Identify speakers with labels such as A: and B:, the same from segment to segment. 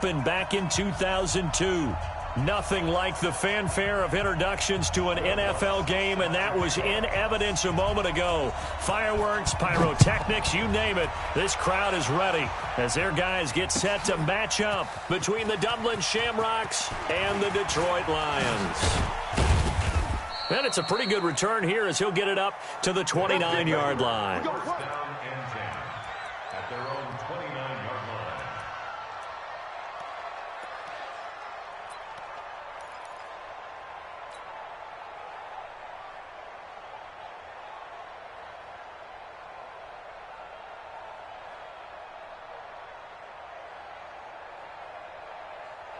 A: happened back in 2002. Nothing like the fanfare of introductions to an NFL game, and that was in evidence a moment ago. Fireworks, pyrotechnics, you name it. This crowd is ready as their guys get set to match up between the Dublin Shamrocks and the Detroit Lions. And it's a pretty good return here as he'll get it up to the 29-yard line.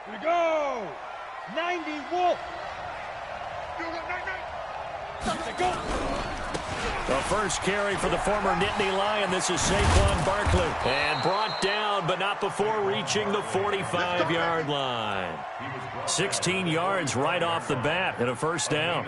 B: Here we go! 90 Wolf! Go!
A: The first carry for the former Nittany Lion. This is Saquon Barkley. And brought down, but not before reaching the 45-yard line. 16 yards right off the bat and a first down.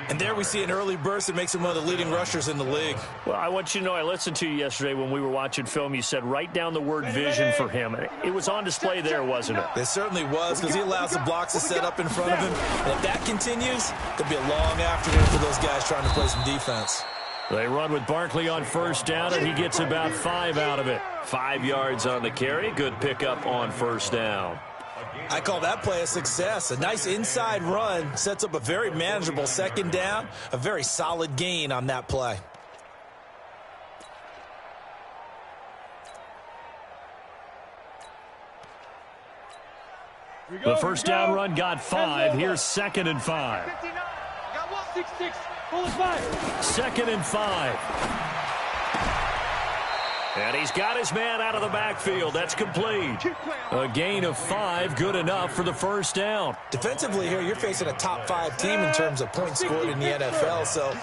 C: And there we see an early burst that makes him one of the leading rushers in the league.
A: Well, I want you to know I listened to you yesterday when we were watching film. You said write down the word vision for him. It was on display there, wasn't it?
C: It certainly was, because he allows the blocks to set up in front of him. And if that continues, there'll be a long afternoon for those guys trying to play some defense.
A: They run with Barkley on first down, and he gets about 5 out of it. 5 yards on the carry. Good pickup on first down.
C: I call that play a success. A nice inside run sets up a very manageable second down. A very solid gain on that play.
A: The first down run got 5. Here's 2nd and 5.
B: 6-6. Pull it back.
A: 2nd and 5. And he's got his man out of the backfield. That's complete. A gain of 5, good enough for the first down.
C: Defensively here, you're facing a top 5 team in terms of points scored in the NFL. So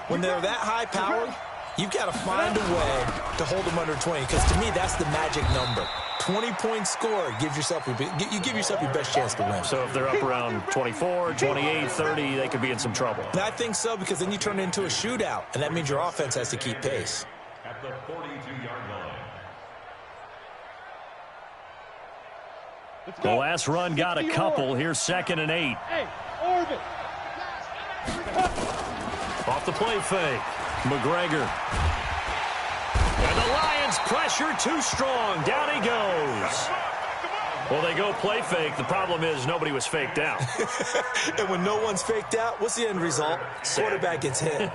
C: when they're that high-powered, you've got to find a way to hold them under 20. Because to me, that's the magic number. 20-point score gives yourself you give yourself your best chance to win.
A: So if they're up around 24, 28, 30, they could be in some trouble.
C: And I think so, because then you turn it into a shootout, and that means your offense has to keep pace.
D: At the 42-yard line.
A: The last run got a couple. Here's 2nd and 8.
B: Hey, orbit.
A: Off the play fake. McGregor. And the Lions pressure too strong. Down he goes. Well, they go play fake. The problem is nobody was faked out.
C: And when no one's faked out, what's the end result? Quarterback gets hit.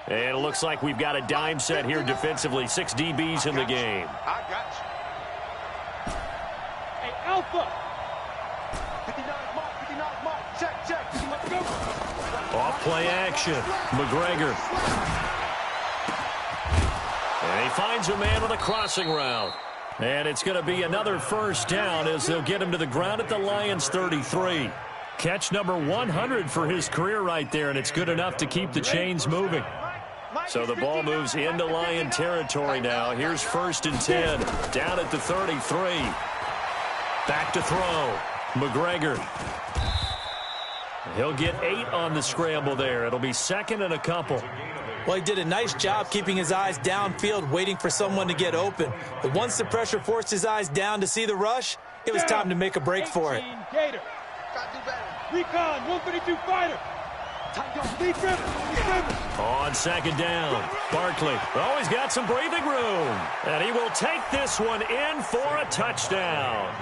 A: And it looks like we've got a dime set here defensively. 6 DBs in the game.
B: I got you. Hey, Alpha. 59 mark. Check. Let's go.
A: Off play action. McGregor. And he finds a man with a crossing route. And it's going to be another first down as they'll get him to the ground at the Lions 33. Catch number 100 for his career right there, and it's good enough to keep the chains moving. So the ball moves into Lion territory now. Here's 1st and 10. Down at the 33. Back to throw. McGregor. He'll get 8 on the scramble there. It'll be 2nd and a couple.
C: Well, he did a nice job keeping his eyes downfield, waiting for someone to get open. But once the pressure forced his eyes down to see the rush, it was time to make a break for it.
B: Gator. Recon, 152 fighter.
A: On 2nd down, Barkley. Oh, he's got some breathing room. And he will take this one in for a touchdown.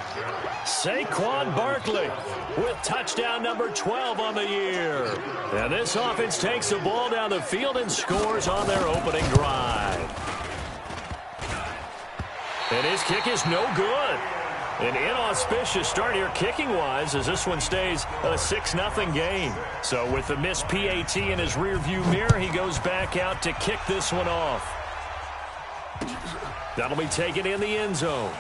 A: Saquon Barkley with touchdown number 12 on the year. And this offense takes the ball down the field and scores on their opening drive. And his kick is no good. An inauspicious start here kicking-wise as this one stays a 6-0 game. So with the missed PAT in his rearview mirror, he goes back out to kick this one off. That'll be taken in the end zone.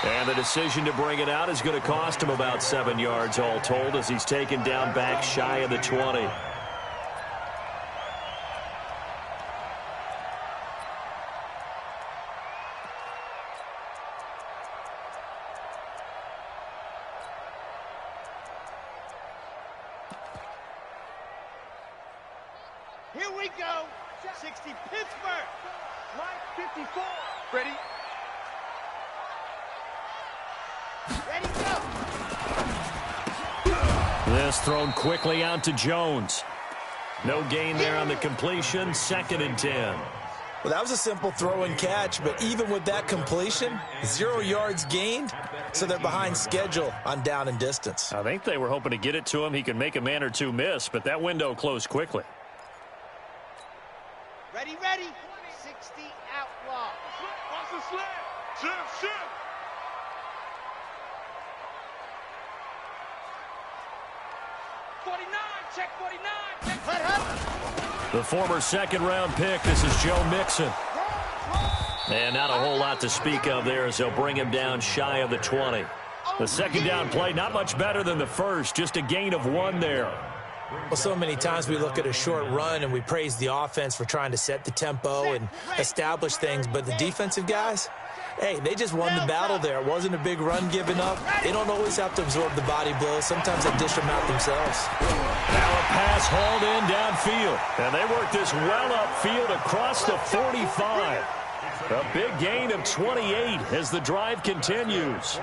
A: And the decision to bring it out is going to cost him about 7 yards all told as he's taken down back shy of the 20.
B: Here we go. 60 Pittsburgh. Line 54. Ready? Ready, go.
A: This thrown quickly out to Jones. No gain there on the completion. 2nd and 10.
C: Well, that was a simple throw and catch, but even with that completion, 0 yards gained, so they're behind schedule on down and distance.
A: I think they were hoping to get it to him. He could make a man or two miss, but that window closed quickly.
B: Ready, ready. 60 outlaw. Watch the slip. Shift. 49, check 49.
A: The former 2nd-round pick, this is Joe Mixon. And not a whole lot to speak of there as they'll bring him down shy of the 20. The 2nd down play, not much better than the first, just a gain of 1 there.
C: Well, so many times we look at a short run and we praise the offense for trying to set the tempo and establish things, but the defensive guys, hey, they just won the battle there. It wasn't a big run given up. They don't always have to absorb the body blows. Sometimes they dish them out themselves.
A: Now a pass hauled in downfield. And they work this well upfield across the 45. A big gain of 28 as the drive continues.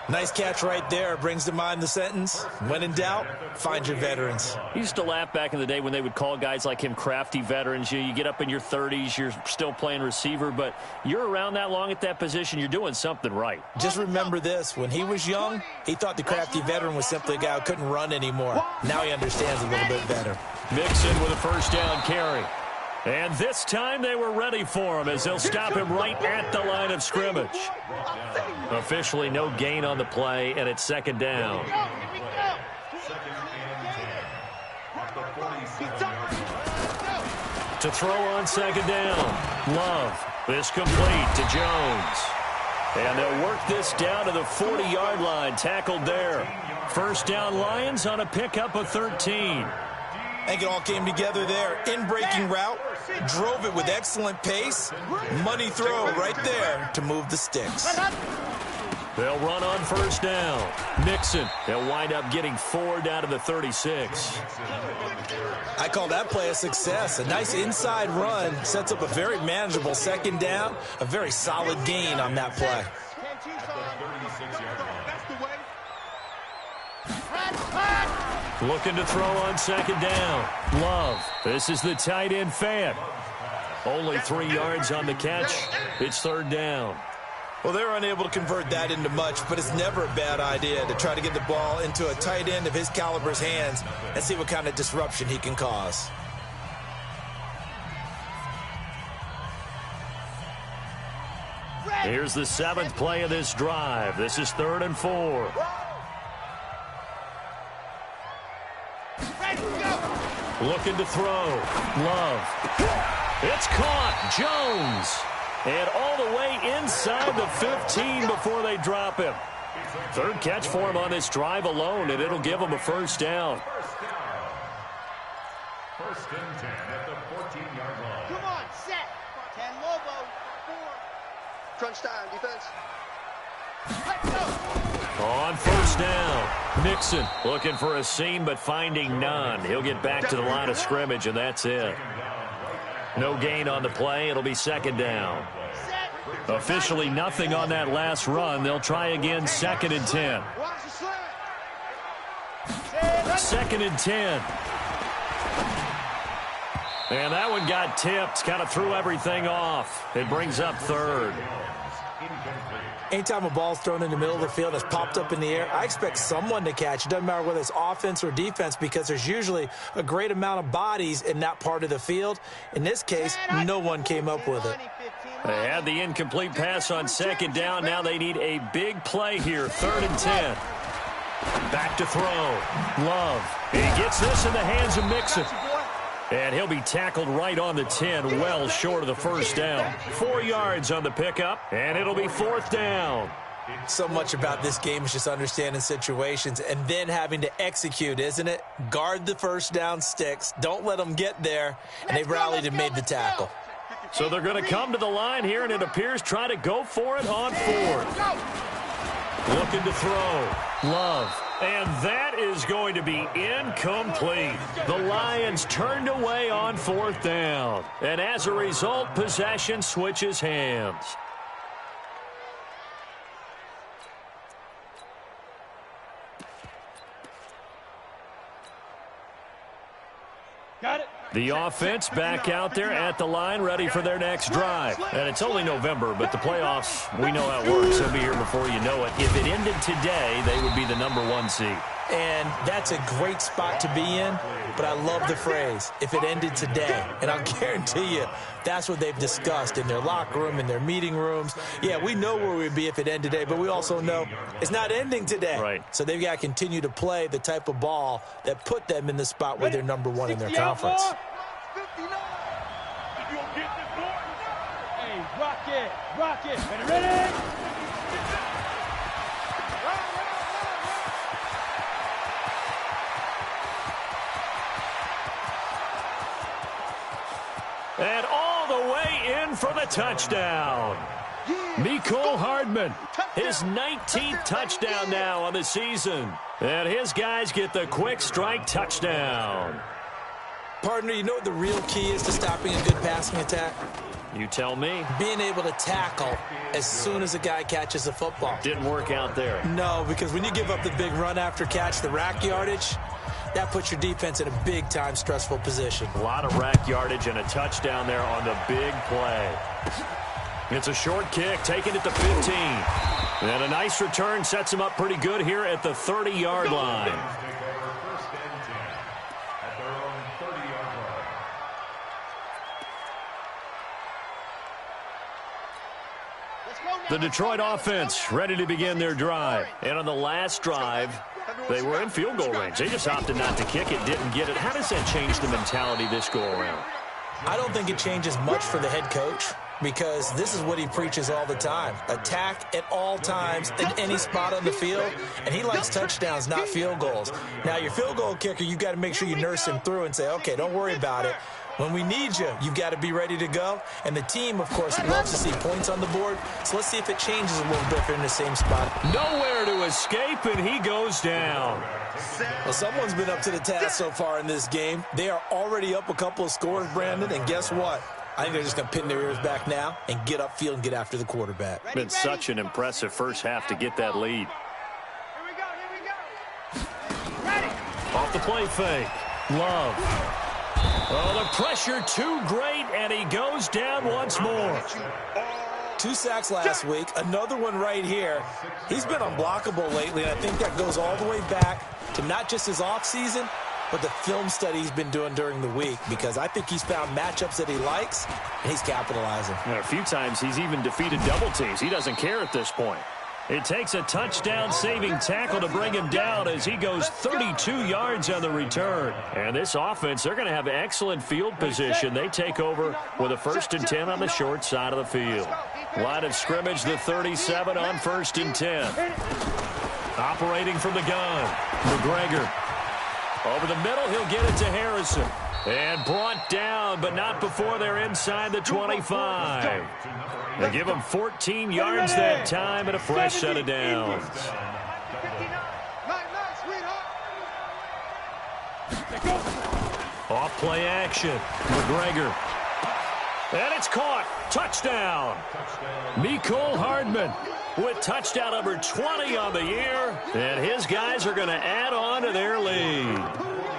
C: Nice catch right there. Brings to mind the sentence, when in doubt, find your veterans.
A: I used to laugh back in the day when they would call guys like him crafty veterans. You get up in your 30s, you're still playing receiver, but you're around that long at that position, you're doing something right.
C: Just remember this. When he was young, he thought the crafty veteran was simply a guy who couldn't run anymore. Now he understands a little bit better.
A: Mixon with a 1st down carry. And this time they were ready for him as they'll stop him right at the line of scrimmage. Officially no gain on the play, and it's 2nd down. To throw on 2nd down. Love. This complete to Jones. And they'll work this down to the 40-yard line. Tackled there. 1st down Lions on a pickup of 13.
C: I think it all came together there. In-breaking route, drove it with excellent pace. Money throw right there to move the sticks.
A: They'll run on 1st down. Mixon, they'll wind up getting 4 down to the 36.
C: I call that play a success. A nice inside run sets up a very manageable 2nd down. A very solid gain on that play.
A: Looking to throw on 2nd down. Love. This is the tight end fan. Only 3 yards on the catch. It's 3rd down.
C: Well, they're unable to convert that into much, but it's never a bad idea to try to get the ball into a tight end of his caliber's hands and see what kind of disruption he can cause.
A: Here's the 7th play of this drive. This is 3rd and 4. Looking to throw. Love. It's caught. Jones. And all the way inside the 15 before they drop him. 3rd catch for him on this drive alone, and it'll give him a 1st down.
D: 1st and 10 at the 14-yard line.
B: Come on, set. 10 Lobo. 4. Crunch time, defense. Let's go.
A: On 1st down, Mixon looking for a seam but finding none. He'll get back to the line of scrimmage, and that's it. No gain on the play. It'll be 2nd down. Officially nothing on that last run. They'll try again, 2nd and 10. 2nd and 10. And that one got tipped, kind of threw everything off. It brings up 3rd.
C: Anytime a ball's thrown in the middle of the field that's popped up in the air, I expect someone to catch. It doesn't matter whether it's offense or defense because there's usually a great amount of bodies in that part of the field. In this case, no one came up with it.
A: They had the incomplete pass on 2nd down. Now they need a big play here, 3rd and 10. Back to throw. Love. He gets this in the hands of Mixon. And he'll be tackled right on the 10, well short of the 1st down. 4 yards on the pickup, and it'll be 4th down.
C: So much about this game is just understanding situations and then having to execute, isn't it? Guard the 1st down sticks. Don't let them get there. And they rallied and made the tackle.
A: So they're going to come to the line here, and it appears try to go for it on 4th. Looking to throw. Love. And that is going to be incomplete. The Lions turned away on 4th down. And as a result, possession switches hands. The offense back out there at the line, ready for their next drive. And it's only November, but the playoffs, we know how it works. They'll be here before you know it. If it ended today, they would be the #1 seed.
C: And that's a great spot to be in, but I love the phrase, if it ended today. And I'll guarantee you, that's what they've discussed in their locker room, in their meeting rooms. Yeah, we know where we'd be if it ended today, but we also know it's not ending today.
A: Right.
C: So they've got to continue to play the type of ball that put them in the spot where they're #1 in their conference.
E: Hey, rock it, ready?
A: And all the way in for the touchdown. Mecole Hardman, his 19th touchdown now on the season. And his guys get the quick strike touchdown.
C: Partner, you know what the real key is to stopping a good passing attack?
A: You tell me.
C: Being able to tackle as soon as a guy catches a football.
A: Didn't work out there.
C: No, because when you give up the big run after catch, the rack yardage, that puts your defense in a big-time stressful position.
A: A lot of rack yardage and a touchdown there on the big play. It's a short kick, taken at the 15. And a nice return sets him up pretty good here at the 30-yard line. The Detroit offense ready to begin their drive. And on the last drive, they were in field goal range. They just opted not to kick it, didn't get it. How does that change the mentality this go-around?
C: I don't think it changes much for the head coach because this is what he preaches all the time. Attack at all times in any spot on the field, and he likes touchdowns, not field goals. Now, your field goal kicker, you've got to make sure you nurse him through and say, okay, don't worry about it. When we need you, you've got to be ready to go. And the team, of course, loves to see points on the board. So let's see if it changes a little bit if they're in the same spot.
A: Nowhere to escape, and he goes down.
C: Well, someone's been up to the task so far in this game. They are already up a couple of scores, Brandon, and guess what? I think they're just going to pin their ears back now and get upfield and get after the quarterback.
A: Been such an impressive first half to get that lead.
E: Here we go. Ready.
A: Off the play fake. Love. Oh, the pressure too great, and he goes down once more.
C: 2 sacks last week, another one right here. He's been unblockable lately, and I think that goes all the way back to not just his offseason, but the film study he's been doing during the week, because I think he's found matchups that he likes, and he's capitalizing.
A: And a few times he's even defeated double teams. He doesn't care at this point. It takes a touchdown-saving tackle to bring him down as he goes 32 yards on the return. And this offense, they're going to have excellent field position. They take over with a 1st and 10 on the short side of the field. Line of scrimmage, the 37 on 1st and 10. Operating from the gun, McGregor. Over the middle, he'll get it to Harrison. And brought down, but not before they're inside the 25. They give him 14 yards that time and a fresh set of downs. Off play action. McGregor. And it's caught. Touchdown. Mecole Hardman with touchdown number 20 on the year. And his guys are going to add on to their lead.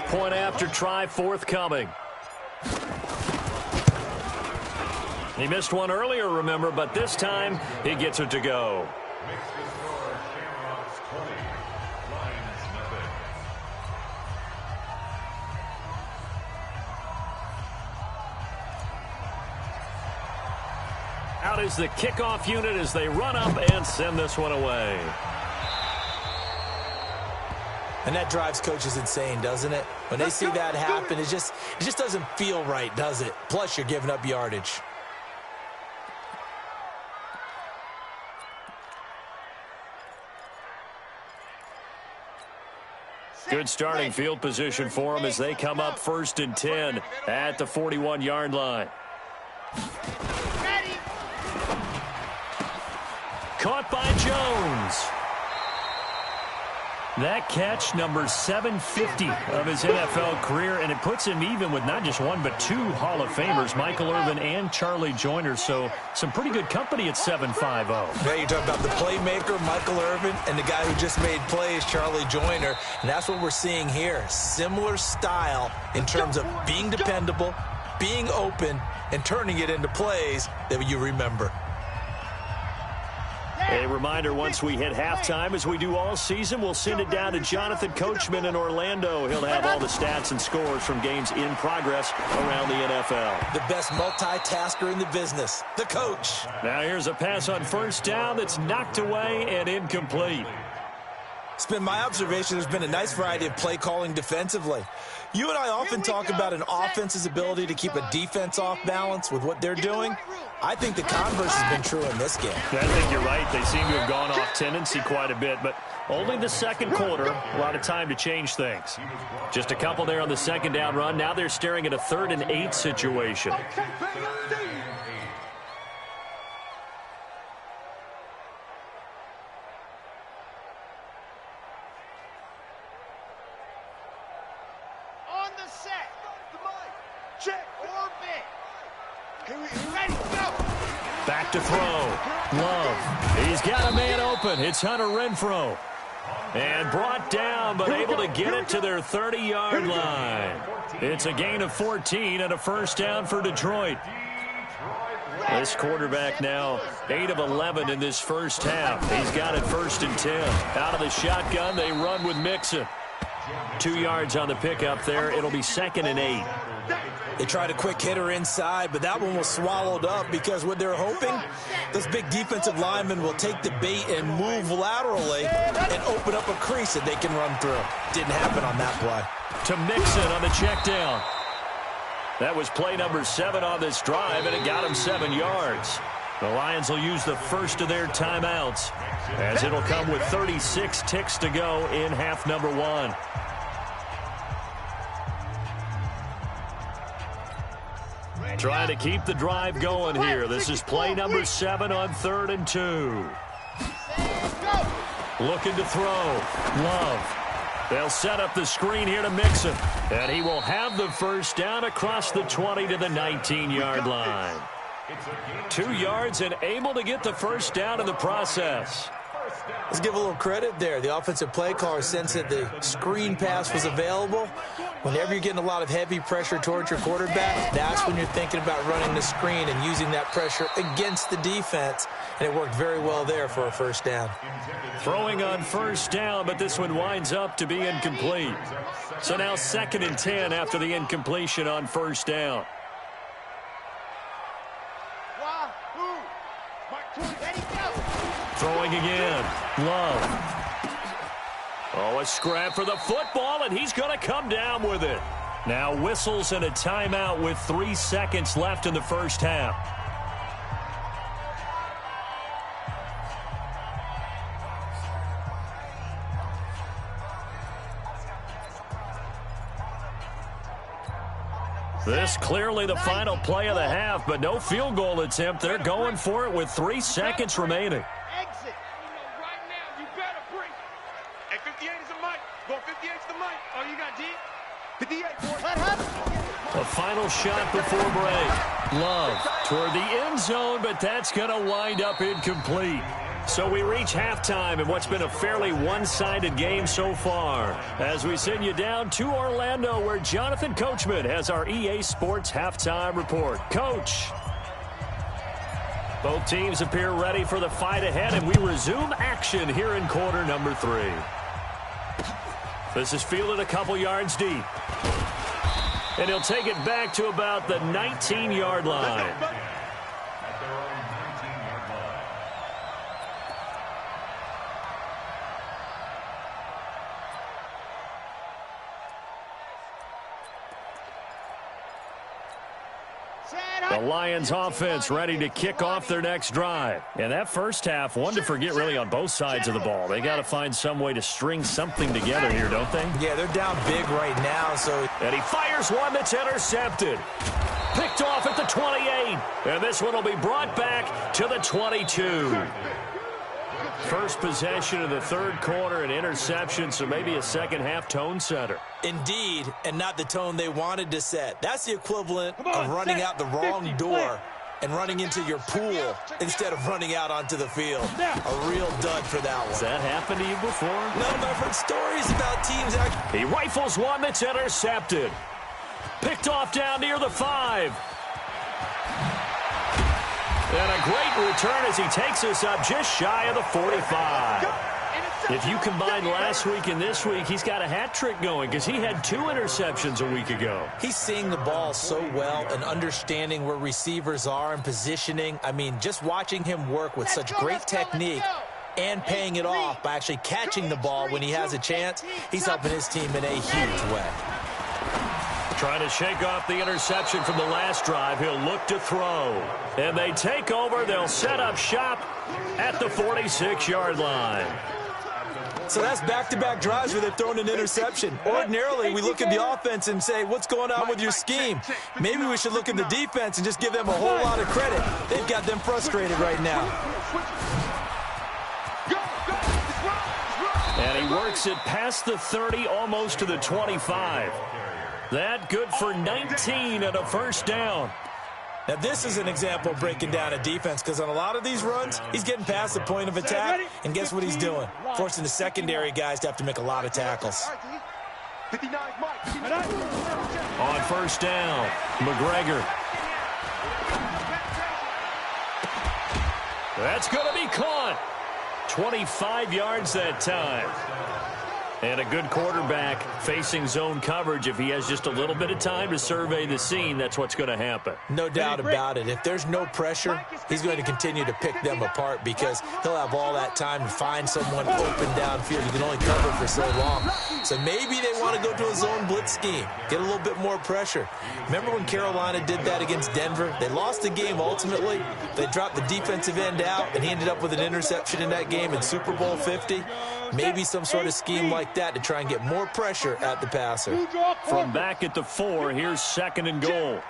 A: Point after try forthcoming. He missed one earlier, remember, but this time he gets it to go. Out is the kickoff unit as they run up and send this one away.
C: And that drives coaches insane, doesn't it? When they see that happen, it just doesn't feel right, does it? Plus, you're giving up yardage.
A: Good starting field position for them as they come up 1st and 10 at the 41-yard line. Caught by Jones. That catch, number 750 of his NFL career, and it puts him even with not just one but two Hall of Famers, Michael Irvin and Charlie Joyner. So some pretty good company at 7'5".
C: Now you talk about the playmaker, Michael Irvin, and the guy who just made plays, Charlie Joyner. And that's what we're seeing here. Similar style in terms of being dependable, being open, and turning it into plays that you remember.
A: A reminder, once we hit halftime, as we do all season, we'll send it down to Jonathan Coachman in Orlando. He'll have all the stats and scores from games in progress around the NFL.
C: The best multitasker in the business, the coach.
A: Now here's a pass on first down that's knocked away and incomplete.
C: It's been my observation there's been a nice variety of play calling defensively. You and I often talk about an offense's ability to keep a defense off balance with what they're doing. I think the converse has been true in this game.
A: I think you're right. They seem to have gone off tendency quite a bit, but only the second quarter, a lot of time to change things. Just a couple there on the second down run. Now they're staring at a 3rd and 8 situation. Back to throw. Love. He's got a man open. It's Hunter Renfrow. And brought down, but able to get it to their 30-yard line. It's a gain of 14 and a first down for Detroit. This quarterback now 8 of 11 in this first half. He's got it 1st and 10. Out of the shotgun, they run with Mixon. 2 yards on the pickup there. It'll be 2nd and 8.
C: They tried a quick hitter inside, but that one was swallowed up because what they're hoping, those big defensive linemen will take the bait and move laterally and open up a crease that they can run through. Didn't happen on that play.
A: To Mixon on the check down. That was play number 7 on this drive, and it got him 7 yards. The Lions will use the first of their timeouts, as it'll come with 36 ticks to go in half number 1. Trying to keep the drive going here. This is play number 7 on 3rd and 2. Looking to throw. Love. They'll set up the screen here to Mixon. And he will have the first down across the 20 to the 19-yard line. 2 yards and able to get the first down in the process.
C: Let's give a little credit there. The offensive play caller sensed that the screen pass was available. Whenever you're getting a lot of heavy pressure towards your quarterback, that's when you're thinking about running the screen and using that pressure against the defense. And it worked very well there for a first down.
A: Throwing on first down, but this one winds up to be incomplete. So now 2nd and 10 after the incompletion on first down. Throwing again. Love. Oh, a scrap for the football, and he's going to come down with it. Now whistles and a timeout with 3 seconds left in the first half. This clearly the final play of the half, but no field goal attempt. They're going for it with 3 seconds remaining.
E: Exit. Right now, you better bring it. Hey, 58 is the mic. Go 58 is the mic. Oh, you got D? 58, boy. What happened?
A: A final shot before break. Love toward the end zone, but that's going to wind up incomplete. So we reach halftime in what's been a fairly one-sided game so far, as we send you down to Orlando, where Jonathan Coachman has our EA Sports halftime report. Coach. Both teams appear ready for the fight ahead, and we resume action here in quarter number 3. This is fielded a couple yards deep. And he'll take it back to about the 19-yard line. The Lions offense ready to kick off their next drive. And that first half, one to forget really on both sides of the ball. They got to find some way to string something together here, don't they?
C: Yeah, they're down big right now.
A: And he fires one that's intercepted. Picked off at the 28. And this one will be brought back to the 22. First possession of the third quarter, an interception, so maybe a second-half tone setter.
C: Indeed, and not the tone they wanted to set. That's the equivalent of running out the wrong door and running into your pool instead of running out onto the field. A real dud for that one.
A: Has that happened to you before?
C: No, but I've heard stories about teams actually.
A: He rifles one that's intercepted. Picked off down near the 5. And a great return as he takes us up just shy of the 45. If you combine last week and this week, he's got a hat trick going because he had 2 interceptions a week ago.
C: He's seeing the ball so well and understanding where receivers are and positioning. I mean, just watching him work with such great technique and paying it off by actually catching the ball when he has a chance, he's helping his team in a huge way.
A: Trying to shake off the interception from the last drive. He'll look to throw. And they take over. They'll set up shop at the 46-yard line.
C: So that's back-to-back drives where they've thrown an interception. Ordinarily, we look at the offense and say, what's going on with your scheme? Maybe we should look at the defense and just give them a whole lot of credit. They've got them frustrated right now.
A: And he works it past the 30, almost to the 25. That good for 19 and a first down.
C: Now, this is an example of breaking down a defense because on a lot of these runs, he's getting past the point of attack, and guess what he's doing? Forcing the secondary guys to have to make a lot of tackles.
A: On first down, McGregor. That's going to be caught. 25 yards that time. And a good quarterback facing zone coverage. If he has just a little bit of time to survey the scene, that's what's going to happen.
C: No doubt about it. If there's no pressure, he's going to continue to pick them apart because he'll have all that time to find someone open downfield. He can only cover for so long. So maybe they want to go to a zone blitz scheme, get a little bit more pressure. Remember when Carolina did that against Denver? They lost the game ultimately. They dropped the defensive end out, and he ended up with an interception in that game in Super Bowl 50. Maybe some sort of scheme like that to try and get more pressure at the passer.
A: From back at the 4, here's second and goal.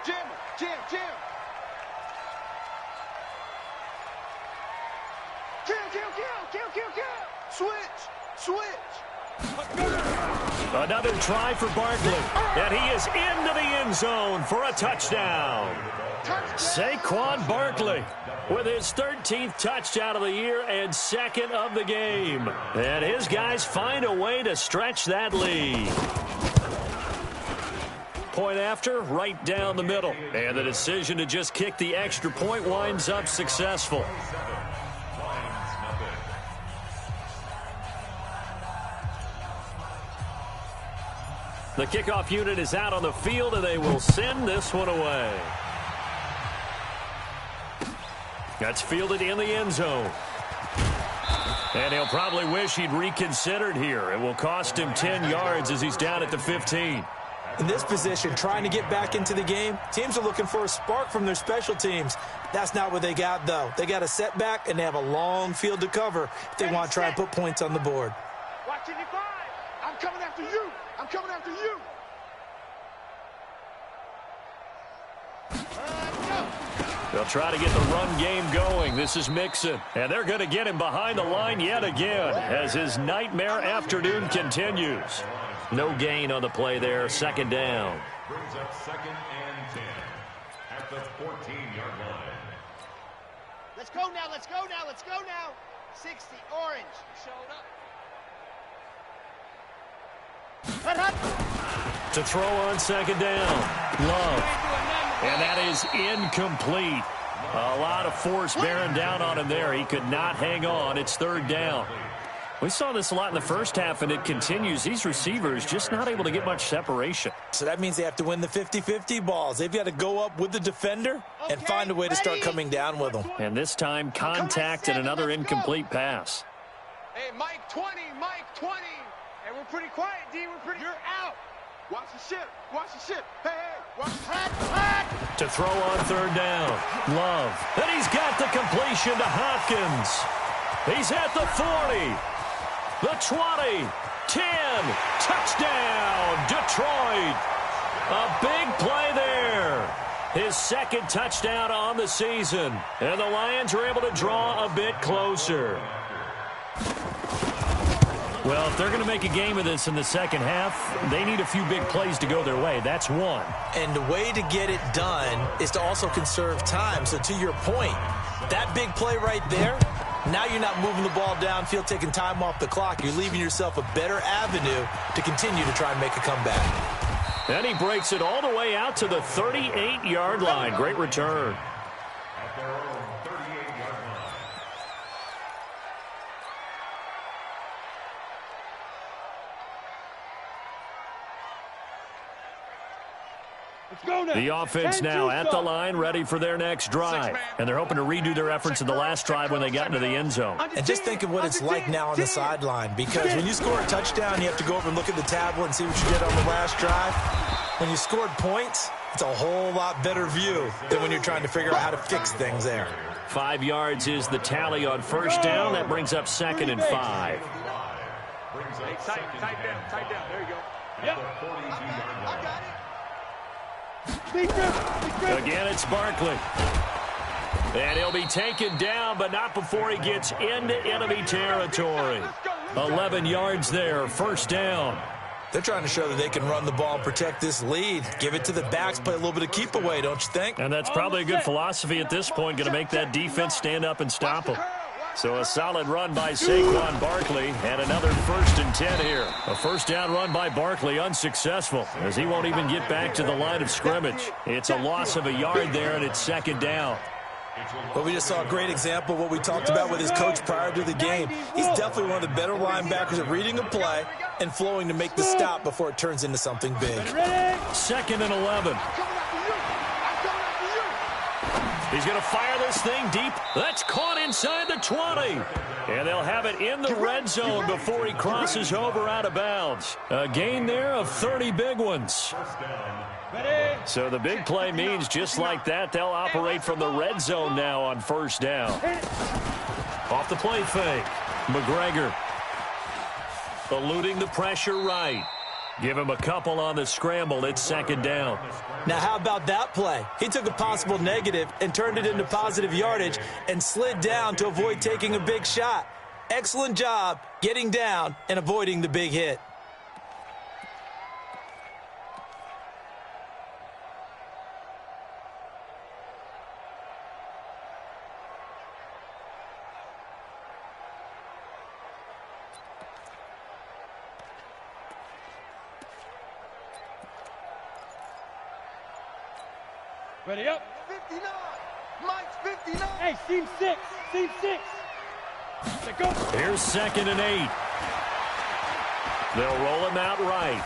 A: Another try for Barkley, and he is into the end zone for a touchdown. Saquon Barkley with his 13th touchdown of the year and second of the game. And his guys find a way to stretch that lead. Point after, right down the middle. And the decision to just kick the extra point winds up successful. The kickoff unit is out on the field, and they will send this one away. That's fielded in the end zone. And he'll probably wish he'd reconsidered here. It will cost him 10 yards as he's down at the 15.
C: In this position, trying to get back into the game, teams are looking for a spark from their special teams. That's not what they got, though. They got a setback, and they have a long field to cover if they want to try and put points on the board.
E: Watch 85. I'm coming after you. I'm coming after you.
A: They'll try to get the run game going. This is Mixon. And they're going to get him behind the line yet again as his nightmare afternoon continues. No gain on the play there. Second down.
D: Brings up second and 10 at the 14-yard line.
B: Let's go now, let's go now, let's go now. 60, orange. Showed up.
A: To throw on second down. Love. And that is incomplete. A lot of force bearing down on him there. He could not hang on. It's third down. We saw this a lot in the first half, and it continues. These receivers just not able to get much separation.
C: So that means they have to win the 50-50 balls. They've got to go up with the defender and find a way to start coming down with them.
A: And this time, contact and another incomplete pass.
E: Hey, Mike 20, Mike 20. Hey, we're pretty quiet, D. You're out. Watch the ship. Watch the ship. Hey, watch the hat.
A: To throw on third down. Love. And he's got the completion to Hopkins. He's at the 40. The 20. 10. Touchdown, Detroit. A big play there. His second touchdown on the season. And the Lions are able to draw a bit closer. Well, if they're going to make a game of this in the second half, they need a few big plays to go their way. That's one.
C: And the way to get it done is to also conserve time. So to your point, that big play right there, now you're not moving the ball downfield, taking time off the clock. You're leaving yourself a better avenue to continue to try and make a comeback.
A: And he breaks it all the way out to the 38-yard line. Great return.
D: At their own 38-yard line.
E: Let's go now.
A: The offense now at the line, ready for their next drive. And they're hoping to redo their efforts in the last drive when they got into the end zone.
C: And just think of what it's like now on the sideline, because when you score a touchdown, you have to go over and look at the tablet and see what you did on the last drive. When you scored points, it's a whole lot better view than when you're trying to figure out how to fix things there.
A: 5 yards is the tally on first down. That brings up 2nd and 5.
E: Hey, tight down. There you go. Yep.
B: I got it.
A: Again, it's Barkley. And he'll be taken down, but not before he gets into enemy territory. 11 yards there, first down.
C: They're trying to show that they can run the ball and protect this lead. Give it to the backs, play a little bit of keep away, don't you think?
A: And that's probably a good philosophy at this point, going to make that defense stand up and stop them. So a solid run by Saquon Barkley, and another 1st and 10 here. A first down run by Barkley unsuccessful, as he won't even get back to the line of scrimmage. It's a loss of a yard there, and it's 2nd down.
C: Well, we just saw a great example of what we talked about with his coach prior to the game. He's definitely one of the better linebackers at reading a play and flowing to make the stop before it turns into something big.
A: 2nd and 11. He's going to fire this thing deep. That's caught inside the 20. And they'll have it in the red zone before he crosses over out of bounds. A gain there of 30 big ones. So the big play means just like that, they'll operate from the red zone now on first down. Off the play fake. McGregor eluding the pressure right. Give him a couple on the scramble. It's 2nd down.
C: Now, how about that play? He took a possible negative and turned it into positive yardage and slid down to avoid taking a big shot. Excellent job getting down and avoiding the big hit.
E: Ready up.
B: 59. Mike's 59.
E: Hey, seam 6. Seam 6. Let's go.
A: Here's 2nd and 8. They'll roll him out right.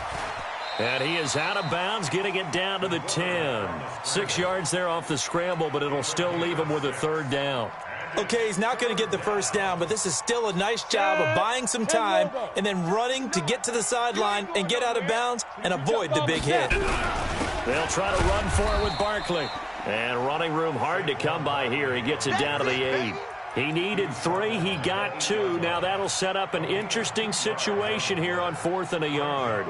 A: And he is out of bounds, getting it down to the 10. 6 yards there off the scramble, but it'll still leave him with a 3rd down.
C: Okay, he's not going to get the first down, but this is still a nice job of buying some time and then running to get to the sideline and get out of bounds and avoid the big hit.
A: They'll try to run for it with Barkley. And running room hard to come by here. He gets it down to the 8. He needed 3. He got 2. Now that'll set up an interesting situation here on 4th and a yard.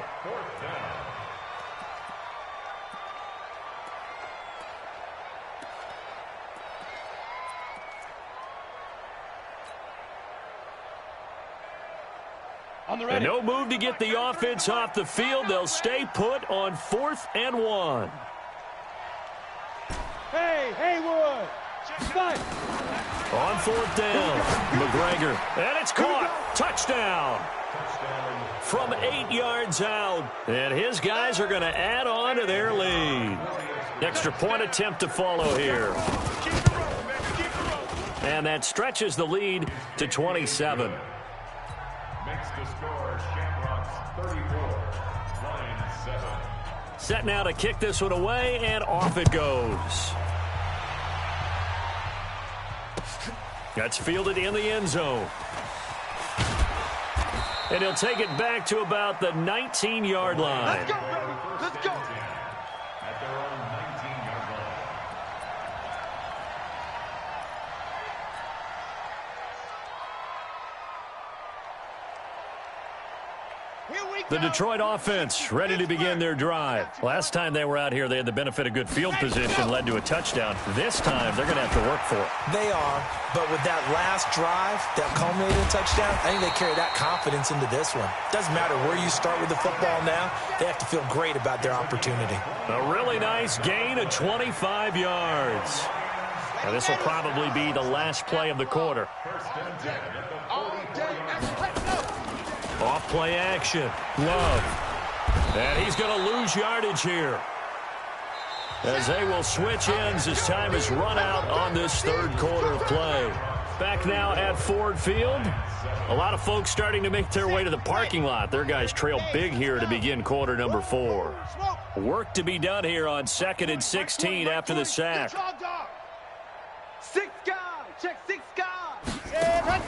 A: And no move to get the offense off the field. They'll stay put on 4th and 1.
E: Hey, Haywood. Nice.
A: On 4th down, McGregor. And it's caught. Touchdown. From 8 yards out. And his guys are going to add on to their lead. Extra point attempt to follow here. And that stretches the lead to 27.
D: Makes the score Shamrocks 34, Lions 7.
A: Set now to kick this one away, and off it goes. That's fielded in the end zone. And he'll take it back to about the 19-yard line.
B: Let's go, baby. Let's go.
D: At their own 19-yard line.
A: The Detroit offense ready to begin their drive. Last time they were out here, they had the benefit of good field position, led to a touchdown. This time, they're going to have to work for it.
C: They are, but with that last drive that culminated in a touchdown, I think they carry that confidence into this one. Doesn't matter where you start with the football now, they have to feel great about their opportunity.
A: A really nice gain of 25 yards. Now, this will probably be the last play of the quarter. Off play action. Love. And he's going to lose yardage here, as they will switch ends as time is run out on this third quarter of play. Back now at Ford Field. A lot of folks starting to make their way to the parking lot. Their guys trail big here to begin quarter number 4. Work to be done here on 2nd and 16 after the sack.
E: 6 guys. Check 6 guys.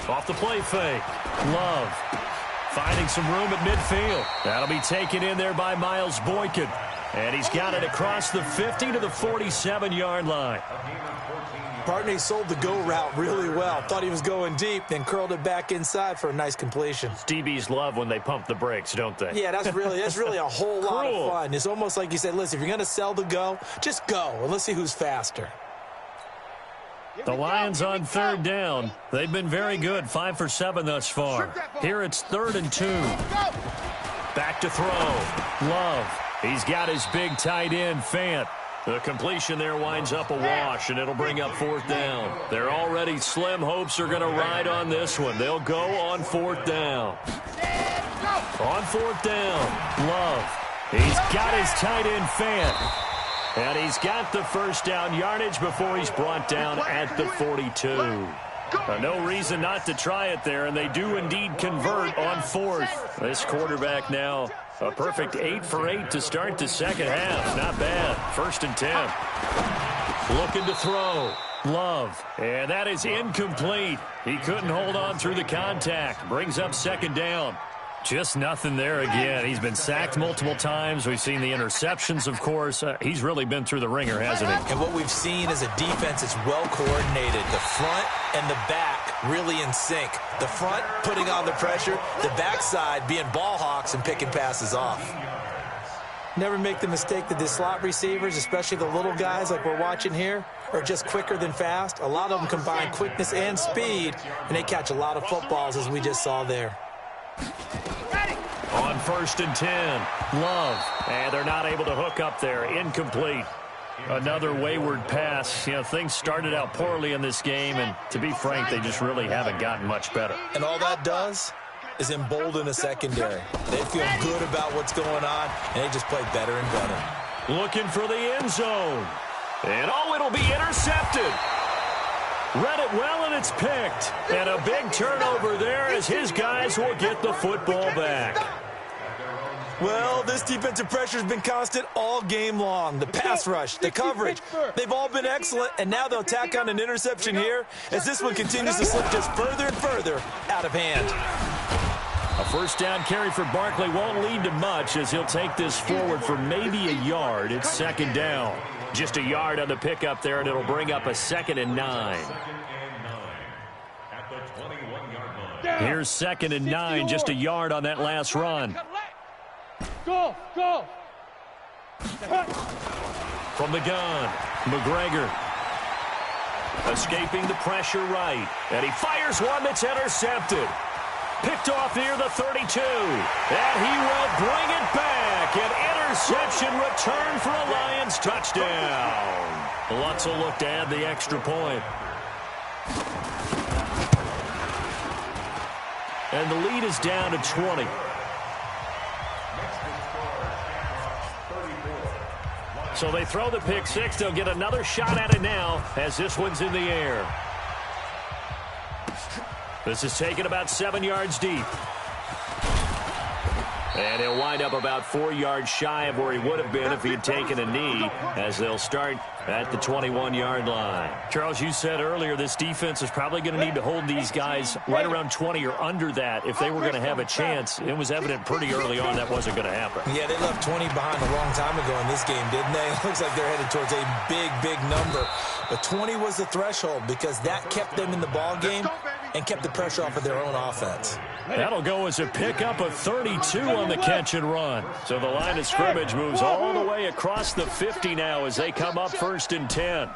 A: Off the play fake. Love. Finding some room at midfield. That'll be taken in there by Miles Boykin. And he's got it across the 50 to the 47-yard line.
C: Partney sold the go route really well. Thought he was going deep, then curled it back inside for a nice completion.
A: DBs love when they pump the brakes, don't they?
C: Yeah, that's really a whole lot of fun. It's almost like you said, listen, if you're going to sell the go, just go, and let's see who's faster.
A: The Lions on 3rd down. They've been very good, 5 for 7 thus far. Here it's 3rd and 2. Back to throw. Love. He's got his big tight end, Fant. The completion there winds up a wash, and it'll bring up 4th down. They're already slim hopes are going to ride on this one. They'll go on 4th down. On 4th down, Love. He's got his tight end, Fant. And he's got the first down yardage before he's brought down at the 42. No reason not to try it there, and they do indeed convert on 4th. This quarterback now a perfect 8 for 8 to start the second half. Not bad. 1st and 10. Looking to throw. Love. And that is incomplete. He couldn't hold on through the contact. Brings up 2nd down. Just nothing there again. He's been sacked multiple times. We've seen the interceptions, of course. He's really been through the ringer, hasn't he?
C: And what we've seen is a defense that's well coordinated. The front and the back really in sync. The front putting on the pressure, the backside being ball hawks and picking passes off. Never make the mistake that the slot receivers, especially the little guys like we're watching here, are just quicker than fast. A lot of them combine quickness and speed, and they catch a lot of footballs, as we just saw there.
A: On 1st and 10, Love. And they're not able to hook up there. Incomplete. Another wayward pass. You know, things started out poorly in this game, and to be frank, they just really haven't gotten much better.
C: And all that does is embolden a secondary. They feel good about what's going on, and they just play better and better.
A: Looking for the end zone. And, oh, it'll be intercepted. Read it well, and it's picked. And a big turnover there as his guys will get the football back.
C: Well, this defensive pressure has been constant all game long. The pass rush, the coverage, they've all been excellent, and now they'll tack on an interception here as this one continues to slip just further and further out of hand.
A: A 1st down carry for Barkley won't lead to much as he'll take this forward for maybe a yard. It's 2nd down. Just a yard on the pickup there, and it'll bring up a 2nd and 9. Here's 2nd and 9, just a yard on that last run.
E: Go!
A: From the gun, McGregor. Escaping the pressure right. And he fires one that's intercepted. Picked off near the 32. And he will bring it back. An interception return for a Lions touchdown. Lutz will look to add the extra point. And the lead is down to 20. So they throw the pick six. They'll get another shot at it now as this one's in the air. This is taken about 7 yards deep. And he'll wind up about 4 yards shy of where he would have been if he had taken a knee, as they'll start at the 21-yard line. Charles, you said earlier this defense is probably going to need to hold these guys right around 20 or under that if they were going to have a chance. It was evident pretty early on that wasn't going to happen.
C: Yeah, they left 20 behind a long time ago in this game, didn't they? It looks like they're headed towards a big, big number. But 20 was the threshold because that kept them in the ball game and kept the pressure off of their own offense.
A: That'll go as a pickup of 32 on the catch and run. So the line of scrimmage moves all the way across the 50 now as they come up 1st and 10.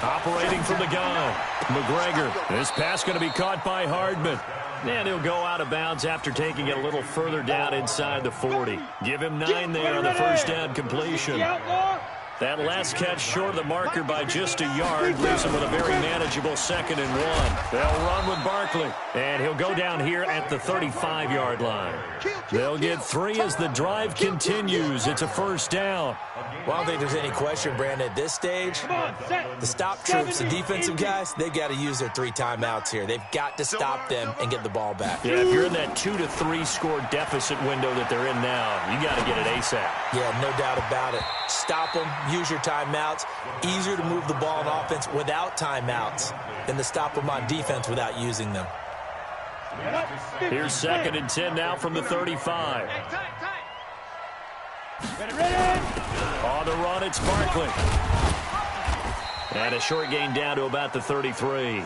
A: Operating from the gun, McGregor. This pass going to be caught by Hardman. And he'll go out of bounds after taking it a little further down inside the 40. Give him 9 there on the first down completion. That last catch short of the marker by just a yard leaves him with a very manageable 2nd and 1. They'll run with Barkley, and he'll go down here at the 35-yard line. They'll get 3 as the drive continues. It's a first down.
C: Well, I don't think there's any question, Brandon, at this stage, the stop troops, the defensive guys, they've got to use their 3 timeouts here. They've got to stop them and get the ball back.
A: Yeah, if you're in that 2 to 3 score deficit window that they're in now, you got to get it ASAP.
C: Yeah, no doubt about it. Stop them, use your timeouts. Easier to move the ball on offense without timeouts than to stop them on defense without using them.
A: Here's 2nd and 10 now from the 35. On the run, it's Barkley. And a short gain down to about the 33.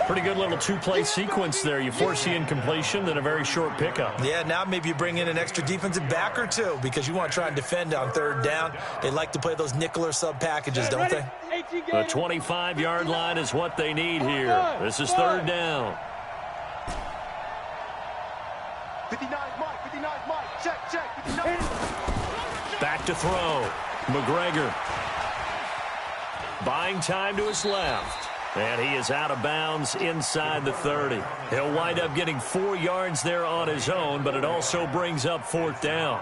A: Pretty good little 2-play sequence there. You force the incompletion, then a very short pickup.
C: Yeah, now maybe you bring in an extra defensive back or 2 because you want to try and defend on 3rd down. They like to play those nickel or sub packages, don't they?
A: The 25-yard line is what they need here. This is 3rd down.
B: 59 Mike, 59 Mike, check, 59.
A: Back to throw. McGregor. Buying time to his left. And he is out of bounds inside the 30. He'll wind up getting 4 yards there on his own, but it also brings up 4th down.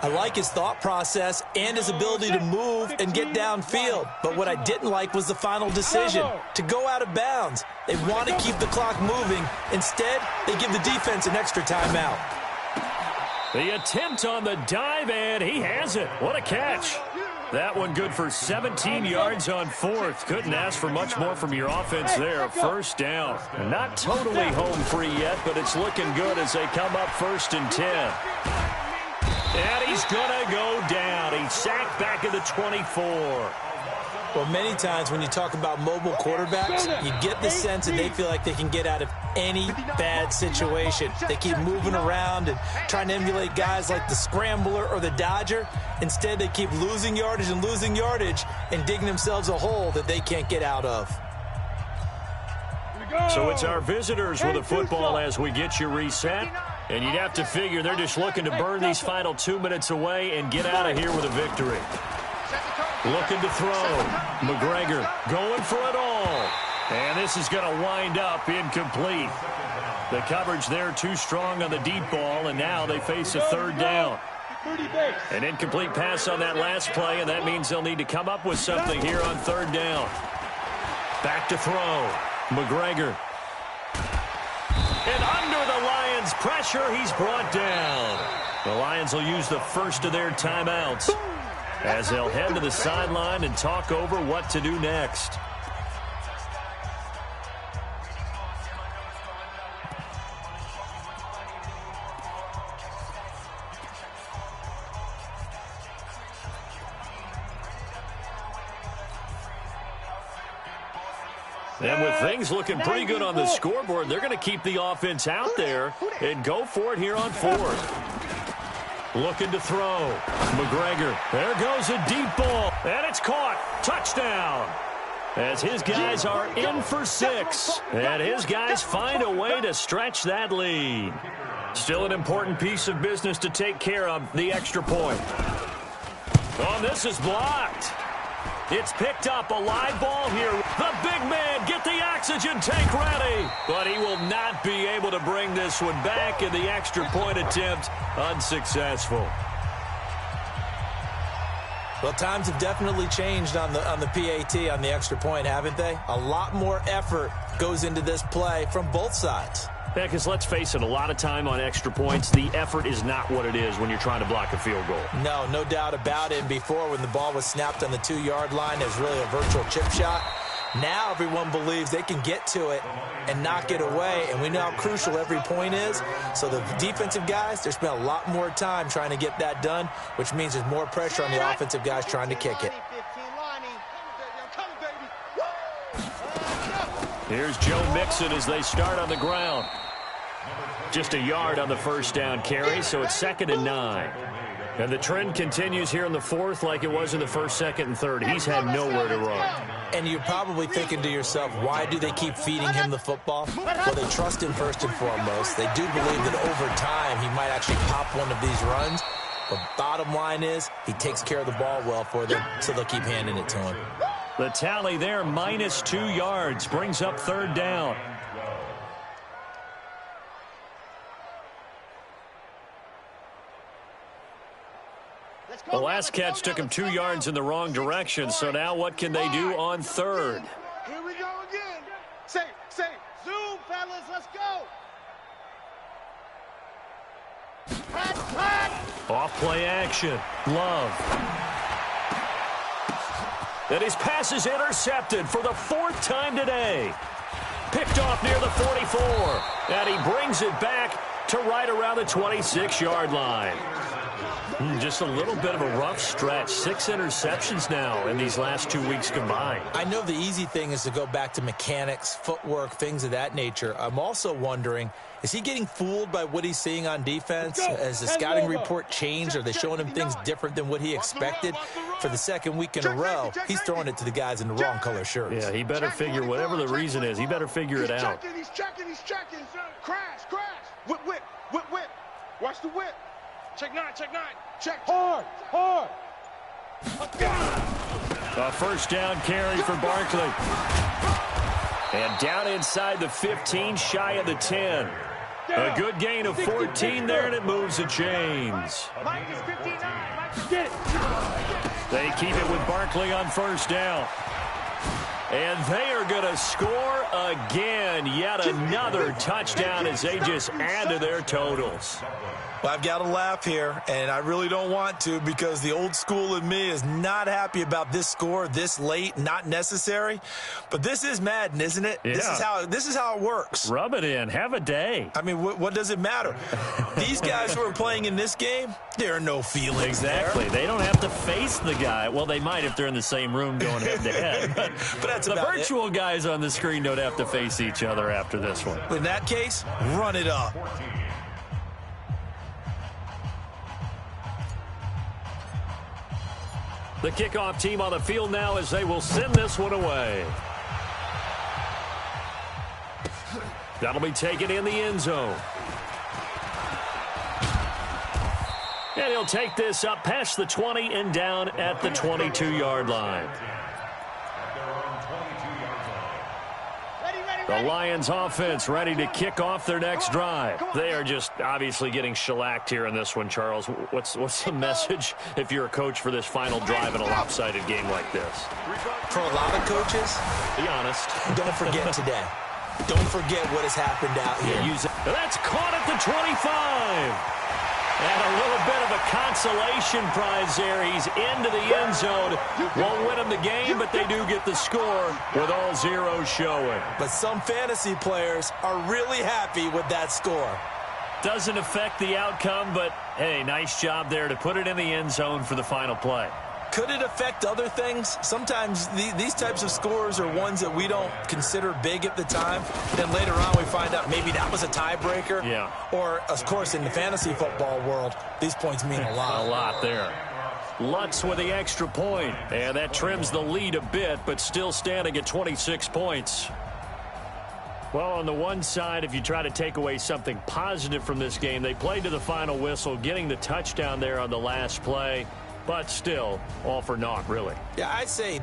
C: I like his thought process and his ability to move and get downfield. But what I didn't like was the final decision, to go out of bounds. They want to keep the clock moving. Instead, they give the defense an extra timeout.
A: The attempt on the dive, and he has it. What a catch. That one good for 17 yards on 4th. Couldn't ask for much more from your offense there. First down. Not totally home free yet, but it's looking good as they come up 1st and 10. And he's going to go down. He's sacked back at the 24.
C: Well, many times when you talk about mobile quarterbacks, you get the sense that they feel like they can get out of any bad situation. They keep moving around and trying to emulate guys like the scrambler or the dodger. Instead, they keep losing yardage and digging themselves a hole that they can't get out of.
A: So it's our visitors with the football as we get you reset. And you'd have to figure they're just looking to burn these final 2 minutes away and get out of here with a victory. Looking to throw. McGregor going for it all. And this is going to wind up incomplete. The coverage there too strong on the deep ball, and now they face a 3rd down. An incomplete pass on that last play, and that means they'll need to come up with something here on 3rd down. Back to throw. McGregor. And under the Lions' pressure, he's brought down. The Lions will use the first of their timeouts as they'll head to the sideline and talk over what to do next. And with things looking pretty good on the scoreboard, they're going to keep the offense out there and go for it here on 4th. Looking to throw. McGregor. There goes a deep ball. And it's caught. Touchdown. As his guys are in for 6. And his guys find a way to stretch that lead. Still an important piece of business to take care of, the extra point. Oh, this is blocked. It's picked up, a live ball here. The big man, get the oxygen tank ready. But he will not be able to bring this one back, and the extra point attempt unsuccessful.
C: Well, times have definitely changed on the PAT, on the extra point, haven't they? A lot more effort goes into this play from both sides.
A: Yeah, because let's face it, a lot of time on extra points, the effort is not what it is when you're trying to block a field goal.
C: No doubt about it. And before, when the ball was snapped on the 2-yard line, it was really a virtual chip shot. Now everyone believes they can get to it and knock it away, and we know how crucial every point is. So the defensive guys, they spent a lot more time trying to get that done, which means there's more pressure on the offensive guys trying to kick it.
A: Here's Joe Mixon as they start on the ground. Just a yard on the first down carry, so it's 2nd and 9. And the trend continues here in the fourth like it was in the first, second, and third. He's had nowhere to run.
C: And you're probably thinking to yourself, why do they keep feeding him the football? Well, they trust him first and foremost. They do believe that over time he might actually pop one of these runs. But bottom line is he takes care of the ball well for them, so they'll keep handing it to him.
A: The tally there, -2 yards, brings up 3rd down. The last catch took him 2 yards in the wrong direction, so now what can they do on 3rd?
E: Here we go again. Say, zoom, fellas, let's go.
A: Off play action. Love. And his pass is intercepted for the 4th time today. Picked off near the 44. And he brings it back to right around the 26-yard line. Just a little bit of a rough stretch. 6 interceptions now in these last 2 weeks combined.
C: I know the easy thing is to go back to mechanics, footwork, things of that nature. I'm also wondering, is he getting fooled by what he's seeing on defense? Has the scouting report changed? Are they showing him things different than what he expected? For the 2nd week in a row, he's throwing it to the guys in the wrong color shirts.
A: Yeah, he better figure, whatever the reason is, he better figure it out.
E: He's checking. Crash. Whip. Watch the whip. Check 9. Check. Hard.
A: A first down carry for Barkley. And down inside the 15, shy of the 10. A good gain of 14 there, and it moves the chains.
E: Mike is 59. Mike, get it.
A: They keep it with Barkley on first down. And they are going to score again. Yet another touchdown as they just add to their totals.
C: Well, I've got to laugh here, and I really don't want to because the old school in me is not happy about this score this late, not necessary. But this is Madden, isn't it?
A: Yeah.
C: This is how it works.
A: Rub it in. Have a day.
C: I mean, what does it matter? These guys who are playing in this game, there are no feelings
A: Exactly.
C: there.
A: They don't have to face the guy. Well, they might if they're in the same room going head-to-head. But
C: that's
A: the
C: about
A: virtual guys on the screen don't have to face each other after this one.
C: In that case, run it up.
A: The kickoff team on the field now as they will send this one away. That'll be taken in the end zone. And he'll take this up past the 20 and down at the 22-yard line. The Lions offense ready to kick off their next drive. They are just obviously getting shellacked here in this one, Charles. What's the message if you're a coach for this final drive in a lopsided game like this?
C: For a lot of coaches,
A: be honest.
C: Don't forget today. Don't forget what has happened out here.
A: Yeah, that's caught at the 25. And a little bit of a consolation prize there. He's into the end zone. Won't win him the game, but they do get the score with all zeros showing.
C: But some fantasy players are really happy with that score.
A: Doesn't affect the outcome, but, hey, nice job there to put it in the end zone for the final play.
C: Could it affect other things? Sometimes these types of scores are ones that we don't consider big at the time. Then later on we find out maybe that was a tiebreaker.
A: Yeah.
C: Or, of course, in the fantasy football world, these points mean a lot.
A: A lot there. Lutz with the extra point. And that trims the lead a bit, but still standing at 26 points. Well, on the one side, if you try to take away something positive from this game, they played to the final whistle, getting the touchdown there on the last play. But still, all for naught, really.
C: Yeah, I'd say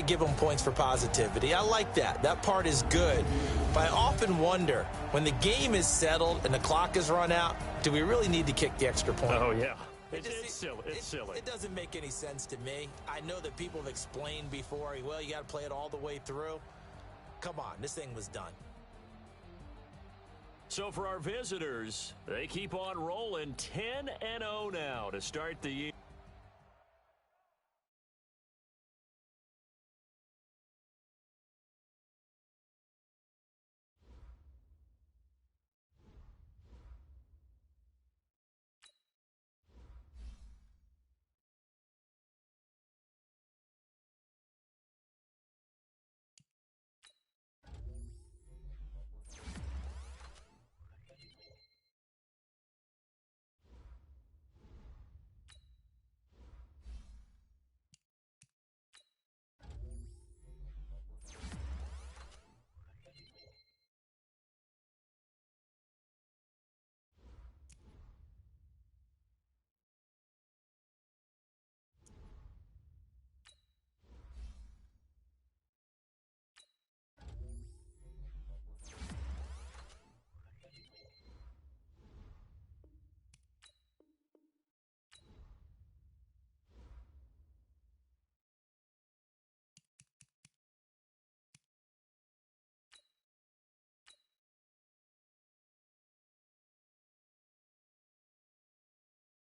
C: give them points for positivity. I like that. That part is good. But I often wonder, when the game is settled and the clock is run out, do we really need to kick the extra point?
A: Oh, yeah. It's silly. It's silly.
C: It doesn't make any sense to me. I know that people have explained before, well, you got to play it all the way through. Come on, this thing was done.
A: So for our visitors, they keep on rolling 10-0 now to start the year.